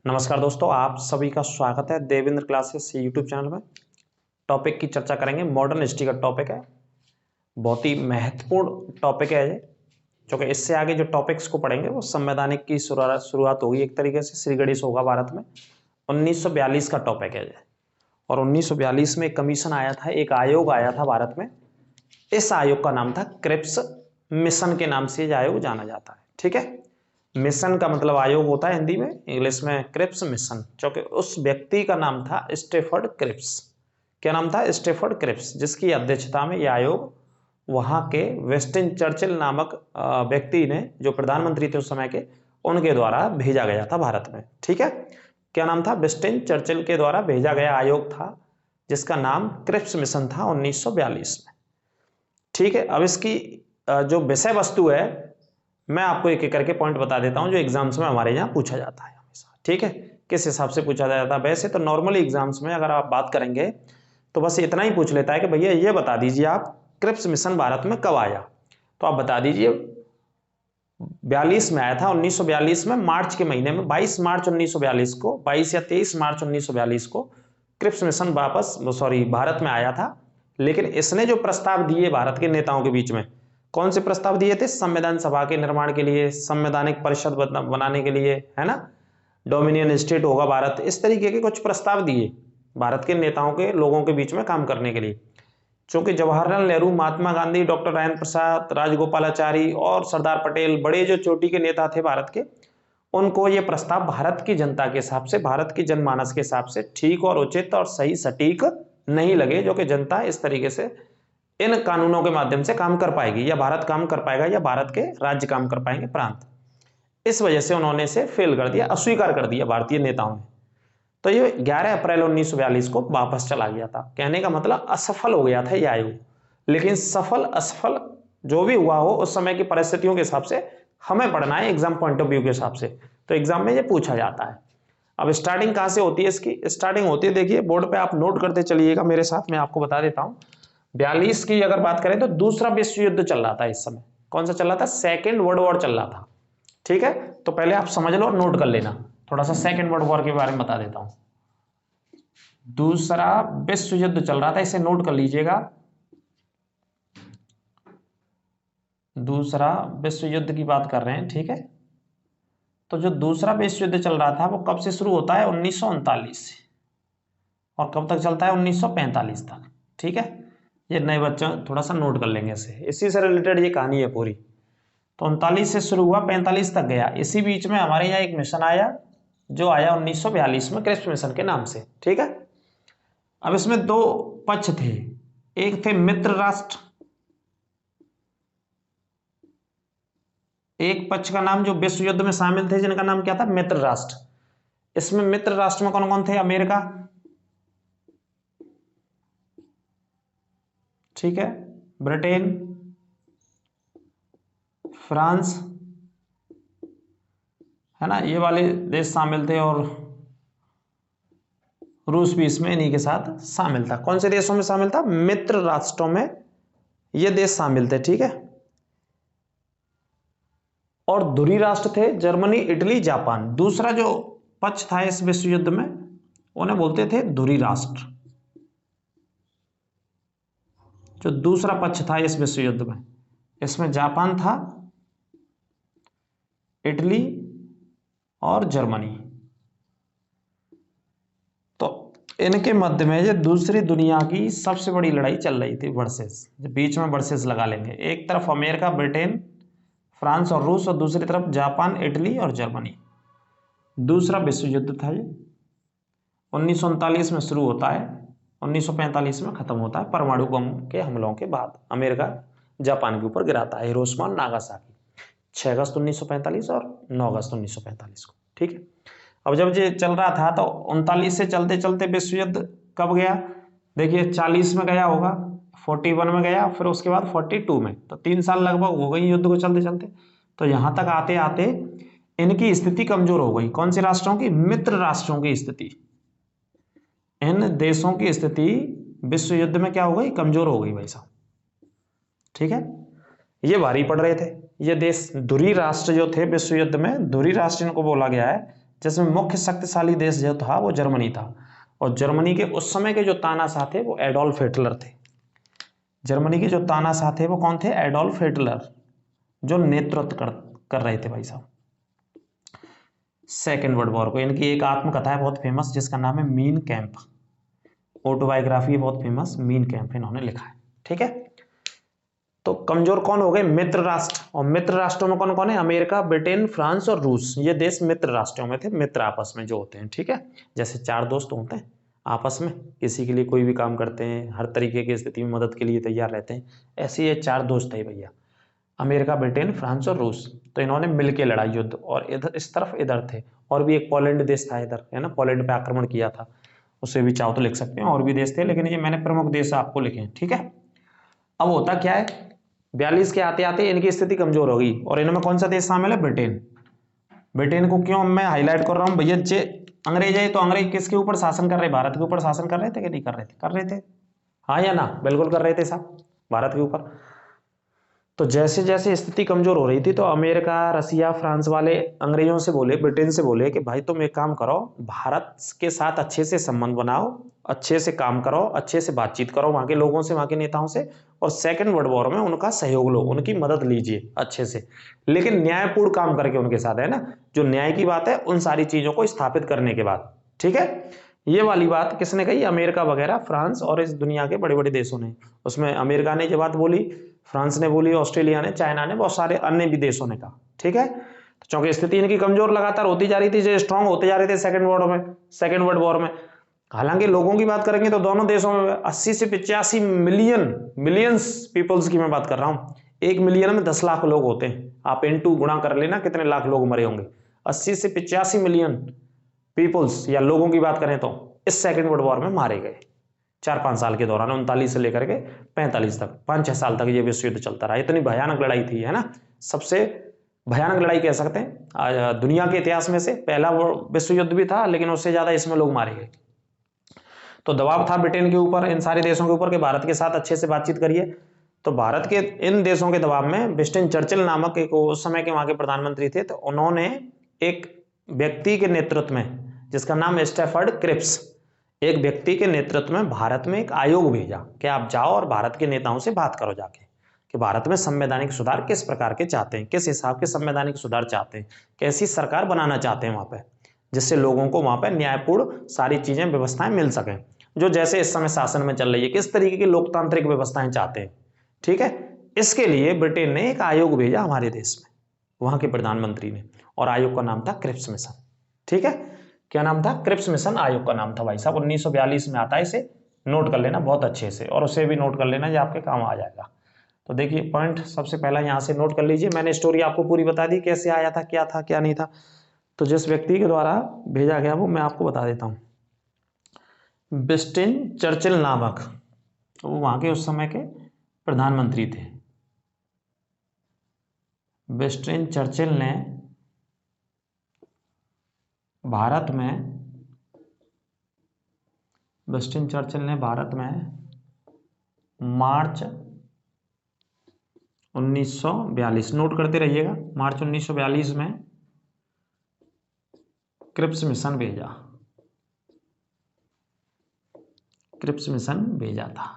नमस्कार दोस्तों, आप सभी का स्वागत है देवेंद्र क्लासेस यूट्यूब चैनल में। टॉपिक की चर्चा करेंगे, मॉडर्न हिस्ट्री का टॉपिक है। बहुत ही महत्वपूर्ण टॉपिक है ये, क्योंकि इससे आगे जो टॉपिक्स को पढ़ेंगे वो संवैधानिक की शुरुआत होगी। एक तरीके से श्री गणेश होगा भारत में। 1942 का टॉपिक है ये, और 1942 में एक कमीशन आया था, एक आयोग आया था भारत में। इस आयोग का नाम था क्रिप्स मिशन के नाम से यह आयोग जाना जाता है। ठीक है, मिशन का मतलब आयोग होता है हिंदी में, इंग्लिश में क्रिप्स मिशन, क्योंकि उस व्यक्ति का नाम था स्टेफर्ड क्रिप्स। क्या नाम था? स्टेफर्ड क्रिप्स, जिसकी अध्यक्षता में यह आयोग वहां के विंस्टन चर्चिल नामक व्यक्ति ने, जो प्रधानमंत्री थे उस समय के, उनके द्वारा भेजा गया था भारत में। ठीक है, क्या नाम था? विंस्टन चर्चिल के द्वारा भेजा गया आयोग था, जिसका नाम क्रिप्स मिशन था 1942 में। ठीक है, अब इसकी जो विषय वस्तु है, मैं आपको एक एक करके पॉइंट बता देता हूं जो एग्जाम्स में हमारे यहाँ पूछा जाता है हमेशा। ठीक है, किस हिसाब से पूछा जाता है? वैसे तो नॉर्मली एग्जाम्स में अगर आप बात करेंगे तो बस इतना ही पूछ लेता है कि भैया ये बता दीजिए आप, क्रिप्स मिशन भारत में कब आया? तो आप बता दीजिए 42 में आया था। 1942 में मार्च के महीने में, 22 मार्च 1942 को, 22 या 23 मार्च 1942 को क्रिप्स मिशन भारत में आया था। लेकिन इसने जो प्रस्ताव दिए भारत के नेताओं के बीच में, कौन से प्रस्ताव दिए थे? संविधान सभा के निर्माण के लिए, संवैधानिक परिषद बनाने के लिए, है ना, डोमिनियन स्टेट होगा भारत, इस तरीके के कुछ प्रस्ताव दिए भारत के नेताओं के, लोगों के बीच में काम करने के लिए। चूंकि जवाहरलाल नेहरू, महात्मा गांधी, डॉक्टर राजेंद्र प्रसाद, राजगोपालाचारी और सरदार पटेल बड़े जो चोटी के नेता थे भारत के, उनको ये प्रस्ताव भारत की जनता के हिसाब से, भारत की जनमानस के हिसाब से ठीक और उचित और सही सटीक नहीं लगे, जो कि जनता इस तरीके से इन कानूनों के माध्यम से काम कर पाएगी, या भारत काम कर पाएगा, या भारत के राज्य काम कर पाएंगे, प्रांत। इस वजह से उन्होंने इसे फेल कर दिया, अस्वीकार कर दिया भारतीय नेताओं ने। तो ये 11 अप्रैल 1942 को वापस चला गया था। कहने का मतलब असफल हो गया था यह आयोग। लेकिन सफल असफल जो भी हुआ हो, उस समय की परिस्थितियों के हिसाब से हमें पढ़ना है, एग्जाम पॉइंट ऑफ व्यू के हिसाब से। तो एग्जाम में ये पूछा जाता है। अब स्टार्टिंग कहां से होती है इसकी? स्टार्टिंग होती है, देखिए बोर्ड पे आप नोट करते चलिएगा मेरे साथ, मैं आपको बता देता हूं। 42 की अगर बात करें तो दूसरा विश्व युद्ध चल रहा था इस समय। कौन सा चल रहा था? सेकेंड वर्ल्ड वॉर चल रहा था। ठीक है, तो पहले आप समझ लो और नोट कर लेना। थोड़ा सा सेकेंड वर्ल्ड वॉर के बारे में बता देता हूं। दूसरा विश्व युद्ध चल रहा था, इसे नोट कर लीजिएगा। दूसरा विश्व युद्ध की बात कर रहे हैं। ठीक है, तो जो दूसरा विश्व युद्ध चल रहा था वो कब से शुरू होता है? 1939 से, और कब तक चलता है? 1945 तक। ठीक है, ये नए बच्चों थोड़ा सा नोट कर लेंगे इसे, इसी से रिलेटेड ये कहानी है पूरी। तो 39 से शुरू हुआ, 45 तक गया। इसी बीच में हमारे यहाँ एक मिशन आया, जो आया 1942 में क्रिप्स मिशन के नाम से। ठीक है, अब इसमें दो पक्ष थे। एक थे मित्र राष्ट्र, एक पक्ष का नाम जो विश्व युद्ध में शामिल थे, जिनका नाम क्या था? मित्र राष्ट्र। इसमें मित्र राष्ट्र में कौन कौन थे? अमेरिका, ठीक है, ब्रिटेन, फ्रांस, है ना, ये वाले देश शामिल थे, और रूस भी इसमें इन्हीं के साथ शामिल था। कौन से देशों में शामिल था? मित्र राष्ट्रों में ये देश शामिल थे। ठीक है, और धुरी राष्ट्र थे जर्मनी, इटली, जापान। दूसरा जो पक्ष था इस विश्व युद्ध में, उन्हें बोलते थे धुरी राष्ट्र। जो दूसरा पक्ष था इस विश्व युद्ध में, इसमें जापान था, इटली और जर्मनी। तो इनके मध्य में ये दूसरी दुनिया की सबसे बड़ी लड़ाई चल रही थी, वर्सेस। बीच में वर्सेस लगा लेंगे, एक तरफ अमेरिका, ब्रिटेन, फ्रांस और रूस, और दूसरी तरफ जापान, इटली और जर्मनी। दूसरा विश्व युद्ध था ये। 1939 में शुरू होता है, 1945 में खत्म होता है, परमाणु बम के हमलों के बाद। अमेरिका जापान के ऊपर गिराता है हिरोशिमा और नागासाकी, 6 अगस्त 1945 और 9 अगस्त 1945 को। ठीक है, अब जब ये चल रहा था तो 39 से चलते चलते विश्व युद्ध कब गया? देखिए 40 में गया होगा, 41 में गया, फिर उसके बाद 42 में, तो 3 साल लगभग हो गई युद्ध को चलते चलते। तो यहां तक आते आते इनकी स्थिति कमजोर हो गई। कौन से राष्ट्रों की? मित्र राष्ट्रों की स्थिति। इन देशों की स्थिति विश्व युद्ध में क्या हो गई? कमजोर हो गई भाई साहब। ठीक है, ये भारी पड़ रहे थे ये देश। धुरी राष्ट्र जो थे विश्व युद्ध में, धुरी राष्ट्र इनको बोला गया है, जिसमें मुख्य शक्तिशाली देश जो था वो जर्मनी था, और जर्मनी के उस समय के जो तानाशाह थे वो एडोल्फ हिटलर थे। जर्मनी के जो तानाशाह थे वो कौन थे? एडोल्फ हिटलर, जो नेतृत्व कर रहे थे भाई साहब सेकेंड वर्ल्ड वॉर को। इनकी एक आत्मकथा है बहुत फेमस जिसका नाम है मीन कैंप, ऑटोबायोग्राफी बहुत फेमस, मीन कैंप इन्होंने लिखा है। ठीक है, तो कमजोर कौन हो गए? मित्र राष्ट्र। और मित्र राष्ट्रों में कौन कौन है? अमेरिका, ब्रिटेन, फ्रांस और रूस। ये देश मित्र राष्ट्रों में थे, मित्र आपस में जो होते हैं। ठीक है, जैसे चार दोस्त होते हैं आपस में, किसी के लिए कोई भी काम करते हैं, हर तरीके की स्थिति में मदद के लिए तैयार रहते हैं, ऐसे ये चार दोस्त थे भैया, अमेरिका, ब्रिटेन, फ्रांस और रूस। तो इन्होंने मिलके लड़ा युद्ध, और इधर इस तरफ इधर थे, और भी एक पोलैंड देश था इधर, है ना, पोलैंड पे आक्रमण किया था, उसे भी चाहो तो लिख सकते हैं, और भी देश थे, लेकिन ये मैंने प्रमुख देश आपको लिखे हैं। ठीक है, अब होता क्या है, 42 के आते आते इनकी स्थिति कमजोर हो गई, और इनमें कौन सा देश शामिल है? ब्रिटेन। ब्रिटेन को क्यों मैं हाईलाइट कर रहा हूं भैया? जे अंग्रेज है, तो अंग्रेज किसके ऊपर शासन कर रहे? भारत के ऊपर शासन कर रहे थे कि नहीं कर रहे थे? कर रहे थे, हाँ या ना? बिल्कुल कर रहे थे साहब, भारत के ऊपर। तो जैसे जैसे स्थिति कमजोर हो रही थी, तो अमेरिका, रसिया, फ्रांस वाले अंग्रेजों से बोले, ब्रिटेन से बोले कि भाई तुम एक काम करो, भारत के साथ अच्छे से संबंध बनाओ, अच्छे से काम करो, अच्छे से बातचीत करो वहां के लोगों से, वहां के नेताओं से, और सेकंड वर्ल्ड वॉर में उनका सहयोग लो, उनकी मदद लीजिए अच्छे से, लेकिन न्यायपूर्ण काम करके उनके साथ, है ना, जो न्याय की बात है उन सारी चीजों को स्थापित करने के बाद। ठीक है, ये वाली बात किसने कही? अमेरिका वगैरह, फ्रांस और इस दुनिया के बड़े बड़े देशों ने। उसमें अमेरिका ने ये बात बोली, फ्रांस ने बोली, ऑस्ट्रेलिया ने, चाइना ने, बहुत सारे अन्य भी देशों ने कहा। ठीक है, तो चूंकि स्थिति इनकी कमजोर लगातार होती जा रही थी, जो स्ट्रांग होते जा रहे थे सेकेंड वर्ल्ड वॉर में। हालांकि लोगों की बात करेंगे तो दोनों देशों में 80 से 85 मिलियंस पीपल्स की मैं बात कर रहा हूं। 1 मिलियन में 10 लाख लोग होते हैं, आप इनटू गुणा कर लेना कितने लाख लोग मरे होंगे। 80 से 85 मिलियन पीपल्स या लोगों की बात करें तो इस सेकेंड वर्ल्ड वॉर में मारे गए 4-5 साल के दौरान, 39 से लेकर के 45 तक, 5-6 साल तक ये विश्व युद्ध चलता रहा। इतनी भयानक लड़ाई थी, है ना, सबसे भयानक लड़ाई कह सकते हैं दुनिया के इतिहास में से। पहला विश्व युद्ध भी था, लेकिन उससे ज्यादा इसमें लोग मारे गए। तो दबाव था ब्रिटेन के ऊपर, इन सारे देशों के ऊपर कि भारत के साथ अच्छे से बातचीत करिए। तो भारत के इन देशों के दबाव में विंस्टन चर्चिल नामक एक उस समय के वहां के प्रधानमंत्री थे, तो उन्होंने एक व्यक्ति के नेतृत्व में, जिसका नाम स्टैफर्ड क्रिप्स, एक व्यक्ति के नेतृत्व में भारत में एक आयोग भेजा कि आप जाओ और भारत के नेताओं से बात करो जाके कि भारत में संवैधानिक सुधार किस प्रकार के चाहते हैं, किस हिसाब के संवैधानिक सुधार चाहते हैं, कैसी सरकार बनाना चाहते हैं वहां पे, जिससे लोगों को वहां पे न्यायपूर्ण सारी चीजें, व्यवस्थाएं मिल सकें, जो जैसे इस समय शासन में चल रही है, किस तरीके की लोकतांत्रिक व्यवस्थाएं चाहते हैं। ठीक है, इसके लिए ब्रिटेन ने एक आयोग भेजा हमारे देश में, वहां के प्रधानमंत्री ने, और आयोग का नाम था क्रिप्स मिशन। ठीक है, क्या नाम था? क्रिप्स मिशन आयोग का नाम था भाई साहब। 1942 में आता है, इसे नोट कर लेना बहुत अच्छे से, और उसे भी नोट कर लेना, ये आपके काम आ जाएगा। तो देखिए पॉइंट सबसे पहला यहां से नोट कर लीजिए, मैंने स्टोरी आपको पूरी बता दी, कैसे आया था क्या नहीं था। तो जिस व्यक्ति के द्वारा भेजा गया वो मैं आपको बता देता हूं, विंस्टन चर्चिल नामक, वो वहां के उस समय के प्रधानमंत्री थे। विंस्टन चर्चिल ने भारत में मार्च 1942, नोट करते रहिएगा, मार्च 1942 में क्रिप्स मिशन भेजा था।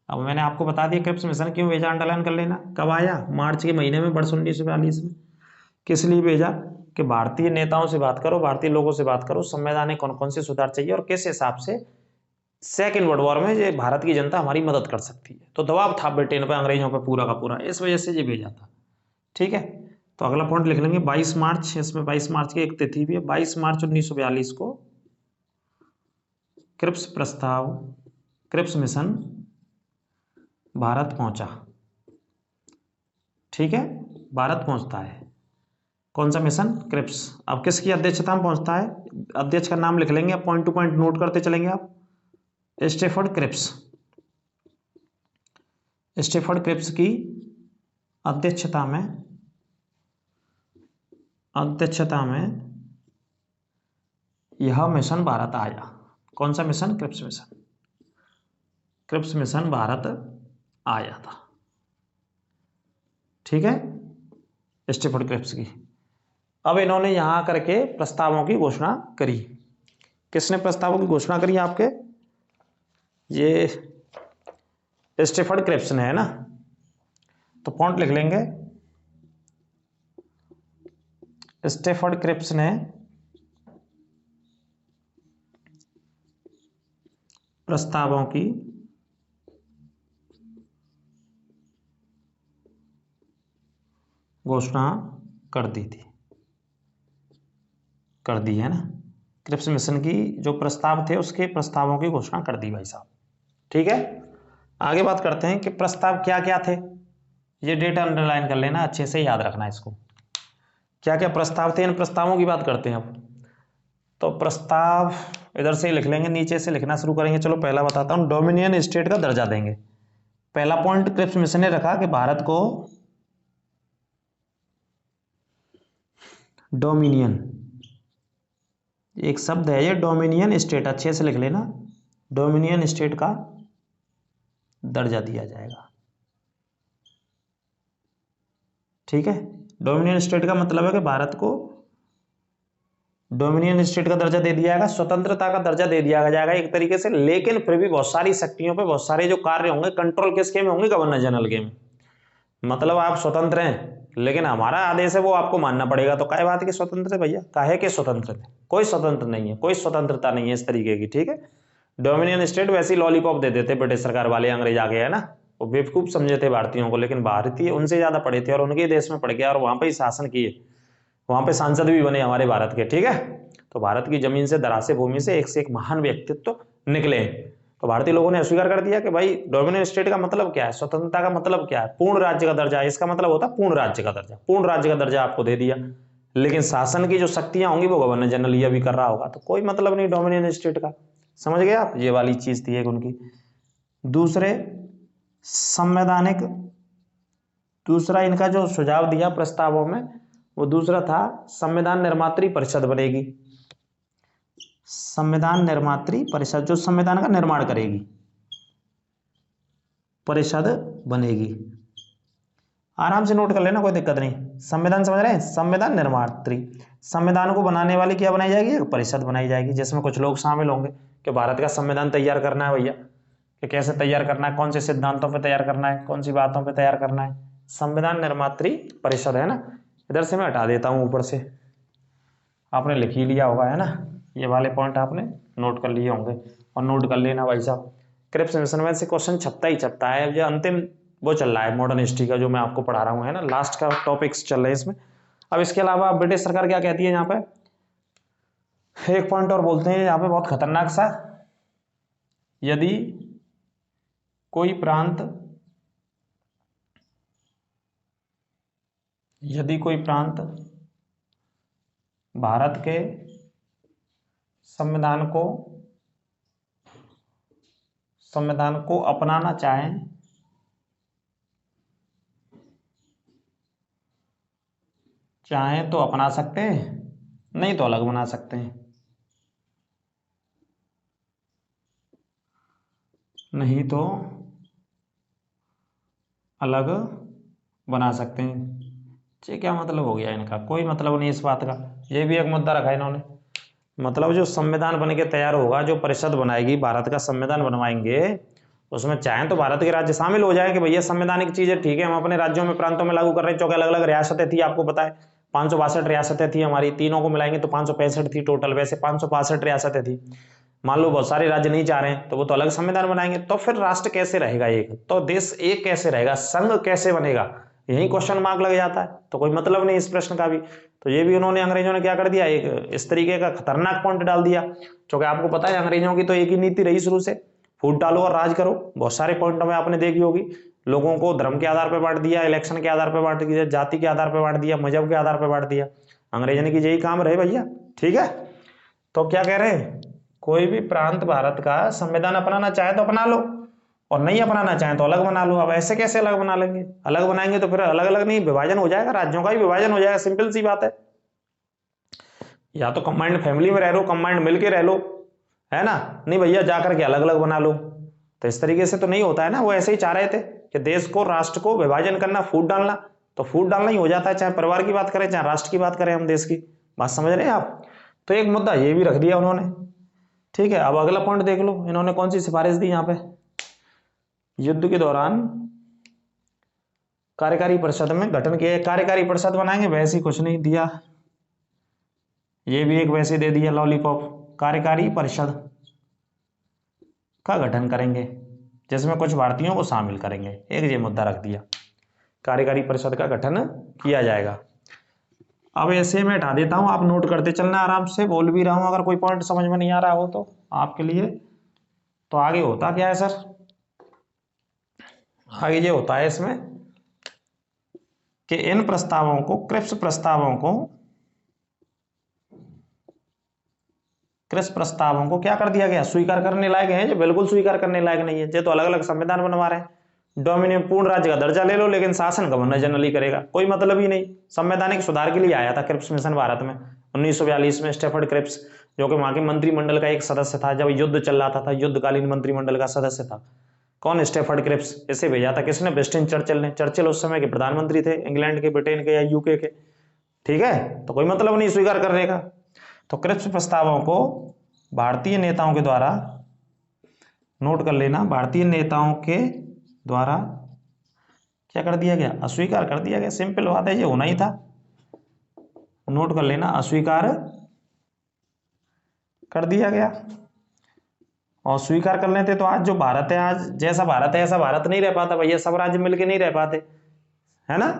अब मैंने आपको बता दिया क्रिप्स मिशन क्यों भेजा, अंडरलाइन कर लेना। कब आया? मार्च के महीने में, वर्ष 1942 में। किस लिए भेजा? कि भारतीय नेताओं से बात करो, भारतीय लोगों से बात करो, संविधान में कौन कौन से सुधार चाहिए और किस हिसाब से सेकेंड वर्ल्ड वॉर में ये भारत की जनता हमारी मदद कर सकती है। तो दबाव था ब्रिटेन पर, अंग्रेजों पर पूरा का पूरा, इस वजह से ये भेजा था। ठीक है, तो अगला पॉइंट लिख लेंगे 22 मार्च, इसमें 22 मार्च की एक तिथि भी है, 22 मार्च 1942 को क्रिप्स मिशन भारत पहुंचा। ठीक है, भारत पहुंचता है, कौन सा मिशन? क्रिप्स। अब किसकी अध्यक्षता में पहुंचता है? अध्यक्ष का नाम लिख लेंगे, आप पॉइंट टू पॉइंट नोट करते चलेंगे आप। स्टैफर्ड क्रिप्स की अध्यक्षता में यह मिशन भारत आया। कौन सा मिशन? क्रिप्स मिशन भारत आया था। ठीक है, स्टैफर्ड क्रिप्स की। अब इन्होंने यहां करके प्रस्तावों की घोषणा करी। किसने प्रस्तावों की घोषणा करी आपके? ये स्टीफर्ड क्रिप्स ने, है ना। तो पॉइंट लिख लेंगे, स्टीफर्ड क्रिप्स ने प्रस्तावों की घोषणा कर दी थी, कर दी है ना। क्रिप्स मिशन की जो प्रस्ताव थे उसके प्रस्तावों की घोषणा कर दी भाई साहब। ठीक है, आगे बात करते हैं कि प्रस्ताव क्या क्या थे। ये डेटा अंडरलाइन कर लेना, अच्छे से याद रखना इसको, क्या क्या प्रस्ताव थे। इन प्रस्तावों की बात करते हैं अब। तो प्रस्ताव इधर से लिख लेंगे, नीचे से लिखना शुरू करेंगे। चलो पहला बताता हूं, डोमिनियन स्टेट का दर्जा देंगे। पहला पॉइंट क्रिप्स मिशन ने रखा कि भारत को डोमिनियन, एक शब्द है ये डोमिनियन स्टेट, अच्छे से लिख लेना, डोमिनियन स्टेट का दर्जा दिया जाएगा। ठीक है, डोमिनियन स्टेट का मतलब है कि भारत को डोमिनियन स्टेट का दर्जा दे दिया जाएगा, स्वतंत्रता का दर्जा दे दिया जाएगा एक तरीके से। लेकिन फिर भी बहुत सारी शक्तियों पे, बहुत सारे जो कार्य होंगे कंट्रोल किसके में होंगे? गवर्नर जनरल के में। मतलब आप स्वतंत्र हैं लेकिन हमारा आदेश है वो आपको मानना पड़ेगा। तो काहे बात की स्वतंत्र है भैया? काहे के स्वतंत्र है? कोई स्वतंत्र नहीं है, कोई स्वतंत्रता नहीं है इस तरीके की। ठीक है, डोमिनियन स्टेट वैसी लॉलीपॉप दे देते ब्रिटिश सरकार वाले, अंग्रेज आगे, है ना। वो बेवकूफ समझे थे भारतीयों को, लेकिन भारतीय उनसे ज्यादा पढ़े थे और उनके देश में पढ़ गया और वहां पर ही शासन किए, वहां पे सांसद भी बने हमारे भारत के। ठीक है, तो भारत की जमीन से, धरासे भूमि से एक महान व्यक्तित्व निकले। तो भारतीय लोगों ने अस्वीकार कर दिया कि भाई डोमिनियन स्टेट का मतलब क्या है, स्वतंत्रता का मतलब क्या है, पूर्ण राज्य का दर्जा है। इसका मतलब होता है पूर्ण राज्य का दर्जा, पूर्ण राज्य का दर्जा आपको दे दिया। लेकिन शासन की जो शक्तियां होंगी वो गवर्नर जनरल ये भी कर रहा होगा, तो कोई मतलब नहीं डोमिनियन स्टेट का। समझ गए आप? ये वाली चीज थी एक उनकी। दूसरे संवैधानिक, दूसरा इनका जो सुझाव दिया प्रस्तावों में वो दूसरा था, संविधान निर्मात्री परिषद बनेगी। संविधान निर्मात्री परिषद जो संविधान का निर्माण करेगी, परिषद बनेगी। आराम से नोट कर लेना, कोई दिक्कत नहीं। संविधान समझ रहे हैं? संविधान निर्मात्री, संविधान को बनाने वाली क्या बनाई जाएगी? एक परिषद बनाई जाएगी जिसमें कुछ लोग शामिल होंगे कि भारत का संविधान तैयार करना है भैया, कि कैसे तैयार करना है, कौन से सिद्धांतों पर तैयार करना है, कौन सी बातों पर तैयार करना है। संविधान निर्मात्री परिषद, है ना। इधर से मैं हटा देता हूं, ऊपर से आपने लिख ही लिया होगा, है ना। ये वाले पॉइंट आपने नोट कर लिए होंगे और नोट कर लेना भाई साहब। क्रिप्स मिशन में से क्वेश्चन छपता ही छपता है। जो अंतिम वो चल रहा है मॉडर्न हिस्ट्री का, जो मैं आपको पढ़ा रहा हूँ, है ना, लास्ट का टॉपिक्स चल रहे हैं इसमें। अब इसके अलावा ब्रिटिश सरकार क्या कहती है यहाँ पे, एक पॉइंट और बोलते हैं यहाँ पे बहुत खतरनाक सा, यदि कोई प्रांत भारत के संविधान को अपनाना चाहें तो अपना सकते हैं, नहीं तो अलग बना सकते हैं, नहीं तो अलग बना सकते हैं। ये क्या मतलब हो गया इनका? कोई मतलब नहीं इस बात का। ये भी एक मुद्दा रखा इन्होंने। मतलब जो संविधान बन के तैयार होगा, जो परिषद बनाएगी, भारत का संविधान बनवाएंगे, उसमें चाहें तो भारत के राज्य शामिल हो जाए कि भैया संवैधानिक चीजें ठीक है हम अपने राज्यों में, प्रांतों में लागू कर रहे हैं। चूंकि अलग अलग रियासतें थी, आपको पता है 562 रियासतें थी हमारी, तीनों को मिलाएंगे तो 565 थी टोटल। वैसे 565 रियासतें थी। मान लो बहुत सारे राज्य नहीं चाह रहे हैं तो वो तो अलग संविधान बनाएंगे। तो फिर राष्ट्र कैसे रहेगा एक? तो देश एक कैसे रहेगा? संघ कैसे बनेगा? यही क्वेश्चन मार्क लग जाता है। तो कोई मतलब नहीं इस प्रश्न का भी। तो ये भी उन्होंने, अंग्रेजों ने क्या कर दिया, एक इस तरीके का खतरनाक पॉइंट डाल दिया। क्योंकि आपको पता है अंग्रेजों की तो एक ही नीति रही शुरू से, फूट डालो और राज करो। बहुत सारे पॉइंटों में आपने देखी होगी, लोगों को धर्म के आधार पर बांट दिया, इलेक्शन के आधार पर बांट दिया, जाति के आधार पर बांट दिया, मजहब के आधार पर बांट दिया। अंग्रेजों की यही काम रहे भैया। ठीक है, तो क्या कह रहे हैं, कोई भी प्रांत भारत का संविधान अपनाना चाहे तो अपना लो और नहीं अपनाना चाहे तो अलग बना लो। अब ऐसे कैसे अलग बना लेंगे? अलग बनाएंगे तो फिर अलग अलग नहीं, विभाजन हो जाएगा, राज्यों का ही विभाजन हो जाएगा। सिंपल सी बात है। या तो कंबाइंड फैमिली में रह लो, कंबाइंड मिलके रह लो, है ना। नहीं भैया जाकर के अलग अलग बना लो। तो इस तरीके से तो नहीं होता है ना। वो ऐसे ही चाह रहे थे कि देश को, राष्ट्र को विभाजन करना, फूट डालना। तो फूट डालना ही हो जाता है, चाहे परिवार की बात करें चाहे राष्ट्र की बात करें, हम देश की बात समझ रहे हैं आप। तो एक मुद्दा ये भी रख दिया उन्होंने, ठीक है। अब अगला पॉइंट देख लो, इन्होंने कौन सी सिफारिश दी यहाँ पे, युद्ध के दौरान कार्यकारी परिषद में गठन किया, कार्यकारी परिषद बनाएंगे, वैसे ही कुछ नहीं दिया, ये भी एक वैसे दे दिया लॉलीपॉप, कार्यकारी परिषद का गठन करेंगे जिसमें कुछ भारतीयों को शामिल करेंगे, एक ये मुद्दा रख दिया, कार्यकारी परिषद का गठन किया जाएगा। अब ऐसे मैं हटा देता हूं, आप नोट करते चलना आराम से, बोल भी रहा हूं, अगर कोई पॉइंट समझ में नहीं आ रहा हो तो आपके लिए। तो आगे होता क्या है सर, आगे ये होता है इसमें कि इन प्रस्तावों को, क्रिप्स प्रस्तावों को क्या कर दिया गया, स्वीकार करने लायक है, जो बिल्कुल स्वीकार करने लायक नहीं है, ये तो अलग अलग संविधान बनवा रहे हैं। डोमिनियन पूर्ण राज्य का दर्जा ले लो, लेकिन शासन गवर्नर जनरल ही करेगा, कोई मतलब ही नहीं। संवैधानिक सुधार के लिए आया था क्रिप्स मिशन भारत में 1942 में, स्टेफर्ड क्रिप्स, जो कि वहां के मंत्रिमंडल का एक सदस्य था, जब युद्ध चल रहा था, युद्धकालीन मंत्रिमंडल का सदस्य था। कौन, स्टेफर्ड क्रिप्स। इसे भेजा था किसने, विंस्टन चर्चिल ने। चर्चिल उस समय के प्रधानमंत्री थे, इंग्लैंड के, ब्रिटेन के या यूके के, ठीक है। तो कोई मतलब नहीं स्वीकार करने का। तो क्रिप्स प्रस्तावों को भारतीय नेताओं के द्वारा, नोट कर लेना, भारतीय नेताओं के द्वारा क्या कर दिया गया, अस्वीकार कर दिया गया। सिंपल बात है, ये होना ही था, नोट कर लेना, अस्वीकार कर दिया गया। और स्वीकार कर लेते तो आज जो भारत है, आज जैसा भारत है ऐसा भारत नहीं रह पाता भैया, सब राज्य मिलके नहीं रह पाते, है ना।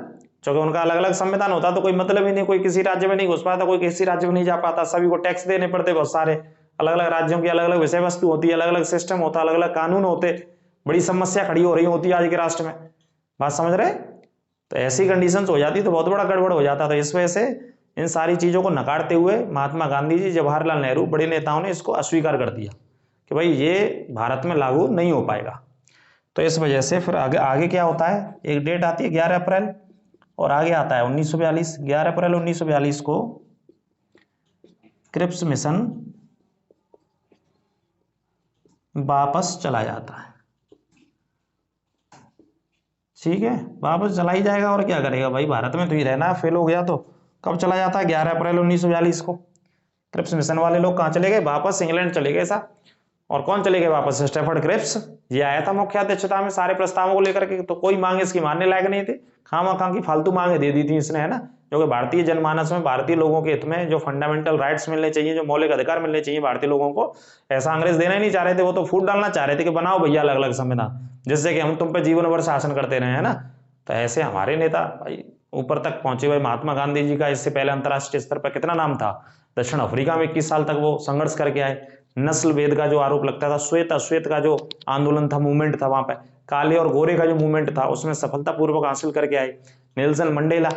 क्योंकि उनका अलग अलग संविधान होता तो कोई मतलब ही नहीं, कोई किसी राज्य में नहीं घुस पाता, कोई किसी राज्य में नहीं जा पाता, सभी को टैक्स देने पड़ते बहुत सारे, अलग अलग राज्यों की अलग अलग विषय वस्तु होती है, अलग अलग सिस्टम होता है, अलग अलग कानून होते, बड़ी समस्या खड़ी हो रही होती है आज के राष्ट्र में, बात समझ रहे। तो ऐसी कंडीशंस हो जाती तो बहुत बड़ा गड़बड़ हो जाता। तो इस वजह से इन सारी चीजों को नकारते हुए महात्मा गांधी जी, जवाहरलाल नेहरू, बड़े नेताओं ने इसको अस्वीकार कर दिया कि भाई ये भारत में लागू नहीं हो पाएगा। तो इस वजह से फिर आगे क्या होता है, एक डेट आती है 11 अप्रैल और आगे आता है 1942। 11 अप्रैल 1942 को क्रिप्स मिशन वापस चला जाता है, ठीक है, वापस चला ही जाएगा और क्या करेगा भाई, भारत में तो ही रहना है, फेल हो गया तो। कब चला जाता है, 11 अप्रैल 1942 को। क्रिप्स मिशन वाले लोग कहाँ चले गए, वापस इंग्लैंड चले गए साहब। और कौन चले गए वापस, स्टेफर्ड क्रिप्स, ये आया था मुख्य अध्यक्षता में सारे प्रस्तावों को लेकर के। तो कोई मांग इसकी मानने लायक नहीं थे, खामखा की फालतू मांगे दे दी थी इसने, है ना, जो कि भारतीय जनमानस में, भारतीय लोगों के हित में, जो फंडामेंटल राइट्स मिलने चाहिए, जो मौलिक अधिकार मिलने चाहिए भारतीय लोगों को, ऐसा अंग्रेज देना ही नहीं चाह रहे थे। वो तो फूट डालना चाह रहे थे कि बनाओ भैया अलग अलग संविधान, जिससे कि हम तुम पे जीवन भर शासन करते रहे, है ना। तो ऐसे हमारे नेता भाई ऊपर तक पहुंचे हुए। महात्मा गांधी जी का इससे पहले अंतर्राष्ट्रीय स्तर पर कितना नाम था, दक्षिण अफ्रीका में 21 साल तक वो संघर्ष करके आए। नस्ल भेद का जो आरोप लगता था, श्वेत अश्वेत का जो आंदोलन था, मूवमेंट था, वहां पे काले और गोरे का जो मूवमेंट था, उसमें सफलतापूर्वक हासिल करके आए। नेल्सन मंडेला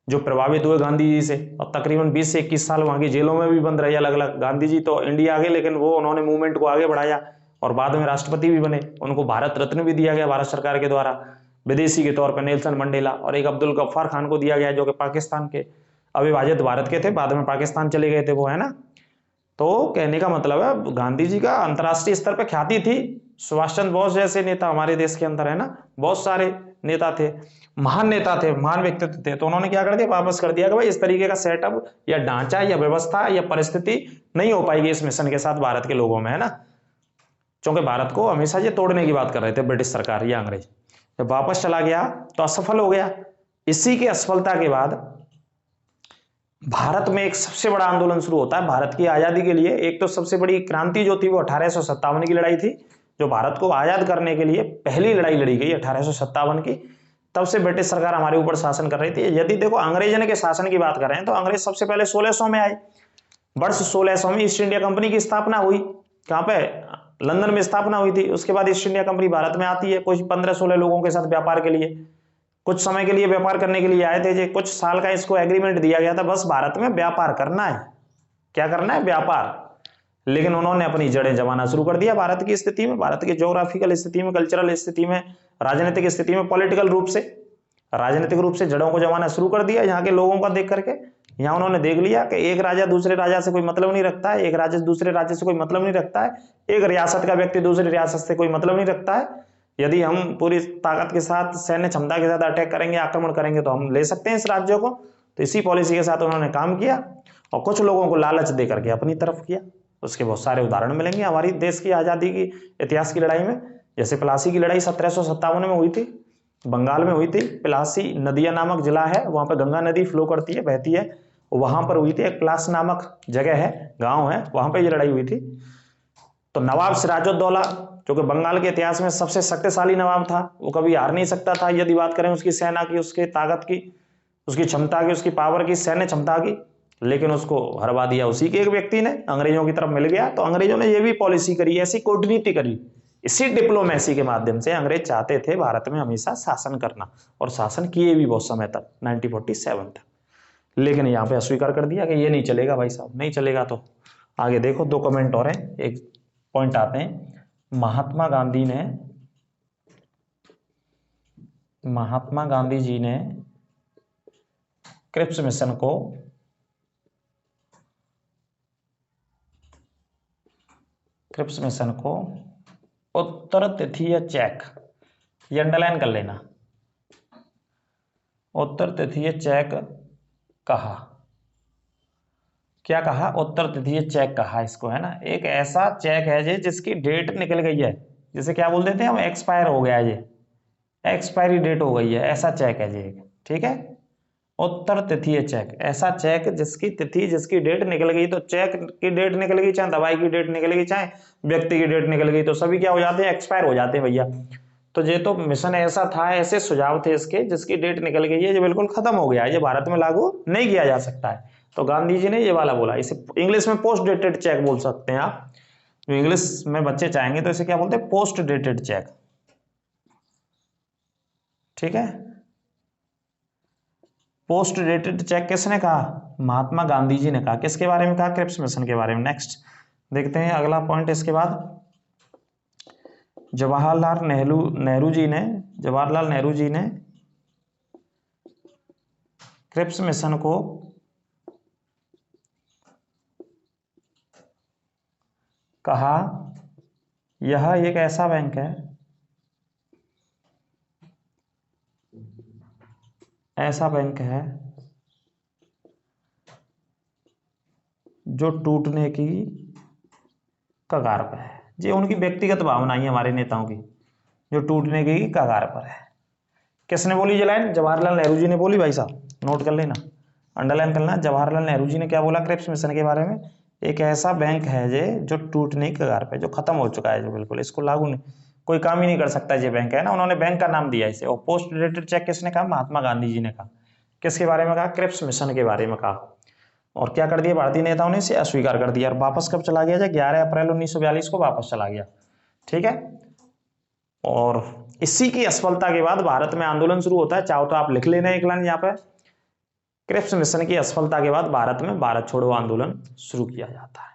जो प्रभावित हुए गांधी जी से, और तकरीबन 20 से 21 साल वहां की जेलों में भी बंद रहे अलग अलग। गांधी जी तो इंडिया आ गए, लेकिन वो उन्होंने मूवमेंट को आगे बढ़ाया और बाद में राष्ट्रपति भी बने। उनको भारत रत्न भी दिया गया भारत सरकार के द्वारा विदेशी के तौर पर, नेल्सन मंडेला। और एक अब्दुल गफ्फार खान को दिया गया, जो कि पाकिस्तान के अविभाजित भारत के थे, बाद में पाकिस्तान चले गए थे वो, है ना। तो कहने का मतलब है गांधी जी का अंतर्राष्ट्रीय स्तर पर ख्याति थी। सुभाष चंद्र बोस जैसे नेता हमारे देश के अंदर, है ना, बहुत सारे नेता थे, महान नेता थे, महान व्यक्तित्व थे। तो उन्होंने क्या कर दिया, वापस कर दिया कि भाई इस तरीके का सेटअप या ढांचा या व्यवस्था या परिस्थिति नहीं हो पाएगी इस मिशन के साथ भारत के लोगों में, है ना। क्योंकि भारत को हमेशा ये तोड़ने की बात कर रहे थे ब्रिटिश सरकार या अंग्रेज। जब वापस चला गया तो असफल हो गया। इसी की असफलता के बाद भारत में एक सबसे बड़ा आंदोलन शुरू होता है भारत की आजादी के लिए। एक तो सबसे बड़ी क्रांति जो थी वो 1857 की लड़ाई थी, जो भारत को आजाद करने के लिए पहली लड़ाई लड़ी गई 1857 की। तब से ब्रिटिश सरकार हमारे ऊपर शासन कर रही थी। यदि देखो अंग्रेजों के शासन की बात कर रहे हैं तो अंग्रेज सबसे पहले 1600 में आए। वर्ष 1600 में ईस्ट इंडिया कंपनी की स्थापना हुई। कहाँ पे, लंदन में स्थापना हुई थी। उसके बाद ईस्ट इंडिया कंपनी भारत में आती है, कुछ 15-16 लोगों के साथ व्यापार के लिए, कुछ समय के लिए व्यापार करने के लिए आए थे। जो कुछ साल का इसको एग्रीमेंट दिया गया था, बस भारत में व्यापार करना है। क्या करना है, व्यापार। लेकिन उन्होंने अपनी जड़ें जमाना शुरू कर दिया भारत की स्थिति में, भारत की ज्योग्राफिकल स्थिति में, कल्चरल स्थिति में, राजनीतिक स्थिति में, पॉलिटिकल रूप से, राजनीतिक रूप से जड़ों को जमाना शुरू कर दिया यहाँ के लोगों का देख करके। यहाँ उन्होंने देख लिया कि एक राजा दूसरे राजा से कोई मतलब नहीं रखता है, एक राज्य दूसरे राज्य से कोई मतलब नहीं रखता है, एक रियासत का व्यक्ति दूसरी रियासत से कोई मतलब नहीं रखता है। यदि हम पूरी ताकत के साथ, सैन्य क्षमता के साथ अटैक करेंगे, आक्रमण करेंगे, तो हम ले सकते हैं इस राज्यों को। तो इसी पॉलिसी के साथ उन्होंने काम किया और कुछ लोगों को लालच दे करके अपनी तरफ किया। उसके बहुत सारे उदाहरण मिलेंगे हमारी देश की आज़ादी की इतिहास की लड़ाई में। जैसे प्लासी की लड़ाई 1757 में हुई थी, बंगाल में हुई थी। प्लासी नदिया नामक जिला है, वहां पर गंगा नदी फ्लो करती है, बहती है, वहां पर हुई थी। एक प्लास नामक जगह है, गांव है, वहां पर ये लड़ाई हुई थी। तो नवाब सिराजुद्दौला, जो कि बंगाल के इतिहास में सबसे शक्तिशाली नवाब था, वो कभी हार नहीं सकता था यदि बात करें उसकी सेना की, उसकी ताकत की, उसकी क्षमता की, उसकी पावर की, सैन्य क्षमता की। लेकिन उसको हरवा दिया उसी के एक व्यक्ति ने, अंग्रेजों की तरफ मिल गया। तो अंग्रेजों ने ये भी पॉलिसी करी, ऐसी कूटनीति करी, इसी डिप्लोमेसी के माध्यम से अंग्रेज चाहते थे भारत में हमेशा शासन करना, और शासन किए भी बहुत समय तक, 1947 तक। लेकिन यहाँ पे अस्वीकार कर दिया कि ये नहीं चलेगा भाई साहब, नहीं चलेगा। तो आगे देखो, 2 कमेंट और हैं, एक पॉइंट आते हैं। महात्मा गांधी जी ने क्रिप्स मिशन को उत्तर तिथीय चेक, ये अंडरलाइन कर लेना, उत्तर तिथीय चेक कहा। क्या कहा? उत्तर तिथीय चेक कहा इसको, है ना। एक ऐसा चेक है जी जिसकी डेट निकल गई है, जिसे क्या बोल देते हैं हम, एक्सपायर हो गया है, ये एक्सपायरी डेट हो गई है, ऐसा चेक है जी। ठीक है, उत्तर तिथीय चेक, ऐसा चेक जिसकी तिथि, जिसकी डेट निकल गई। तो चेक की डेट निकल गई, चाहे दवाई की डेट निकल गई, चाहे व्यक्ति की डेट निकल गई, तो सभी क्या हो जाते हैं, एक्सपायर हो जाते हैं भैया। तो ये तो मिशन ऐसा था, ऐसे सुझाव थे इसके, जिसकी डेट निकल गई है, ये बिल्कुल खत्म हो गया है, ये भारत में लागू नहीं किया जा सकता है। तो गांधी जी ने ये वाला बोला। इसे इंग्लिश में पोस्ट डेटेड चेक बोल सकते हैं आप, जो इंग्लिश में बच्चे चाहेंगे तो इसे क्या बोलते हैं, पोस्ट डेटेड चेक। ठीक है, पोस्ट डेटेड चेक किसने कहा? महात्मा गांधी जी ने कहा। किसके बारे में कहा? क्रिप्स मिशन के बारे में। नेक्स्ट देखते हैं अगला पॉइंट। इसके बाद जवाहरलाल नेहरू जी ने क्रिप्स मिशन को कहा, यह एक ऐसा बैंक है, जो टूटने की कगार पर है। ये उनकी व्यक्तिगत भावना है हमारे नेताओं की, जो टूटने की कगार पर है। किसने बोली ये लाइन? जवाहरलाल नेहरू जी ने बोली। भाई साहब नोट कर लेना, अंडरलाइन करना। जवाहरलाल नेहरू जी ने क्या बोला क्रिप्स मिशन के बारे में? एक ऐसा बैंक है ये जो टूटने की कगार पे, जो खत्म हो चुका है, जो बिल्कुल इसको लागू नहीं, कोई काम ही नहीं कर सकता ये बैंक, है ना। उन्होंने बैंक का नाम दिया इसे। और पोस्ट डेटेड चेक किसने कहा? महात्मा गांधी जी ने कहा। किसके बारे में कहा? क्रिप्स मिशन के बारे में कहा। और क्या कर दिया भारतीय नेताओं ने? इसे अस्वीकार कर दिया। और वापस कब चला गया? 11 अप्रैल 1942 को वापस चला गया। ठीक है, और इसी की असफलता के बाद भारत में आंदोलन शुरू होता है। चाहो तो आप लिख लेना एक लाइन यहाँ पे। क्रिप्स मिशन की असफलता के बाद भारत में भारत छोड़ो आंदोलन शुरू किया जाता है।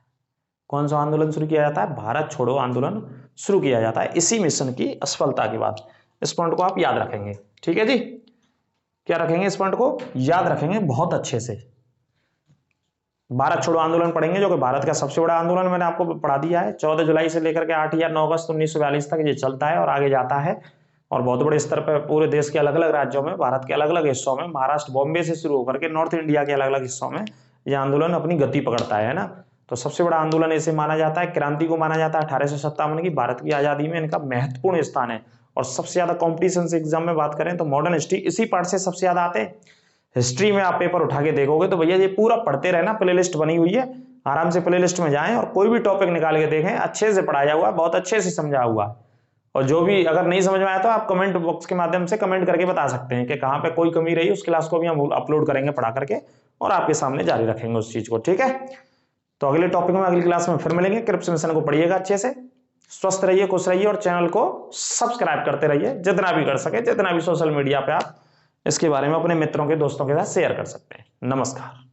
कौन सा आंदोलन शुरू किया जाता है? भारत छोड़ो आंदोलन शुरू किया जाता है इसी मिशन की असफलता के बाद। इस पॉइंट को आप याद रखेंगे। ठीक है जी, क्या रखेंगे? इस पॉइंट को याद रखेंगे बहुत अच्छे से। भारत छोड़ो आंदोलन पढ़ेंगे, जो कि भारत का सबसे बड़ा आंदोलन मैंने आपको पढ़ा दिया है। 14 जुलाई से लेकर के 8 या 9 अगस्त 1942 तक ये चलता है और आगे जाता है। और बहुत बड़े स्तर पर पूरे देश के अलग अलग राज्यों में, भारत के अलग अलग हिस्सों में, महाराष्ट्र बॉम्बे से शुरू होकर के नॉर्थ इंडिया के अलग अलग हिस्सों में यह आंदोलन अपनी गति पकड़ता है ना। तो सबसे बड़ा आंदोलन इसे माना जाता है, क्रांति को माना जाता है 1857 की भारत की आजादी में इनका महत्वपूर्ण स्थान है। और सबसे ज्यादा कॉम्पिटिशन एग्जाम में बात करें तो मॉडर्न हिस्ट्री इसी पार्ट से सबसे ज्यादा आते हैं। हिस्ट्री में आप पेपर उठा के देखोगे तो भैया ये पूरा पढ़ते रहना, प्लेलिस्ट बनी हुई है, आराम से प्लेलिस्ट में जाएं और कोई भी टॉपिक निकाल के देखें, अच्छे से पढ़ाया हुआ है, बहुत अच्छे से समझा हुआ है। और जो भी अगर नहीं समझ में आया तो आप कमेंट बॉक्स के माध्यम से कमेंट करके बता सकते हैं कि कहाँ पे कोई कमी रही। उस क्लास को भी हम अपलोड करेंगे पढ़ा करके और आपके सामने जारी रखेंगे उस चीज को। ठीक है, तो अगले टॉपिक में अगली क्लास में फिर मिलेंगे। क्रिप्स मिशन को पढ़िएगा अच्छे से, स्वस्थ रहिए, खुश रहिए और चैनल को सब्सक्राइब करते रहिए जितना भी कर सके, जितना भी सोशल मीडिया पे आप इसके बारे में अपने मित्रों के दोस्तों के साथ शेयर कर सकते हैं। नमस्कार।